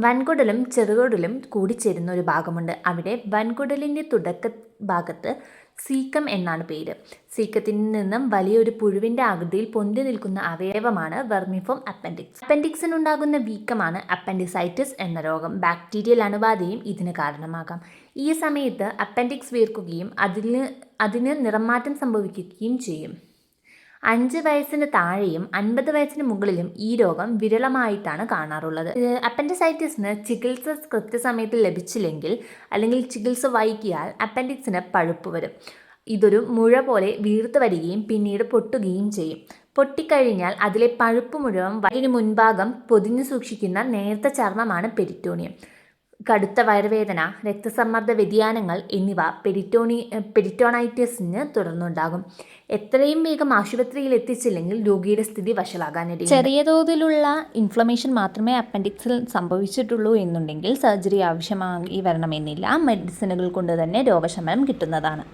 വൻകുടലും ചെറുകുടലും കൂടിച്ചേരുന്ന ഒരു ഭാഗമുണ്ട്. അവിടെ വൻകുടലിൻ്റെ തുടക്ക ഭാഗത്ത് സീക്കം എന്നാണ് പേര്. സീക്കത്തിൽ നിന്നും വലിയൊരു പുഴുവിൻ്റെ ആകൃതിയിൽ പൊന്തി നിൽക്കുന്ന അവയവമാണ് വെർമിഫോം അപ്പൻഡിക്സ്. അപ്പൻഡിക്സിനുണ്ടാകുന്ന വീക്കമാണ് അപ്പൻഡിസൈറ്റിസ് എന്ന രോഗം. ബാക്ടീരിയൽ അണുബാധയും ഇതിന് കാരണമാകാം. ഈ സമയത്ത് അപ്പൻഡിക്സ് വീർക്കുകയും അതിന് നിറമാറ്റം സംഭവിക്കുകയും ചെയ്യും. 5 വയസ്സിന് താഴെയും 50 വയസ്സിന് മുകളിലും ഈ രോഗം വിരളമായിട്ടാണ് കാണാറുള്ളത്. അപ്പൻഡിസൈറ്റിസിന് ചികിത്സ കൃത്യസമയത്ത് ലഭിച്ചില്ലെങ്കിൽ അല്ലെങ്കിൽ ചികിത്സ വൈകിയാൽ അപ്പൻഡിക്സിന് പഴുപ്പ് വരും. ഇതൊരു മുഴ പോലെ വീർത്തു വരികയും പിന്നീട് പൊട്ടുകയും ചെയ്യും. പൊട്ടിക്കഴിഞ്ഞാൽ അതിലെ പഴുപ്പ് മുഴുവൻ വയറിന് മുൻഭാഗം പൊതിഞ്ഞു സൂക്ഷിക്കുന്ന നേർത്ത ചർമ്മമാണ് പെരിറ്റോണിയം. കടുത്ത വയറുവേദന, രക്തസമ്മർദ്ദ വ്യതിയാനങ്ങൾ എന്നിവ പെരിറ്റോണൈറ്റിസിന് തുടർന്നുണ്ടാകും. എത്രയും വേഗം ആശുപത്രിയിൽ എത്തിച്ചില്ലെങ്കിൽ രോഗിയുടെ സ്ഥിതി വഷളാകാനിടയും. ചെറിയ തോതിലുള്ള ഇൻഫ്ലമേഷൻ മാത്രമേ അപ്പൻഡിക്സിൽ സംഭവിച്ചിട്ടുള്ളൂ എന്നുണ്ടെങ്കിൽ സർജറി ആവശ്യമായി വരണമെന്നില്ല. മെഡിസിനുകൾ കൊണ്ട് തന്നെ രോഗശമനം കിട്ടുന്നതാണ്.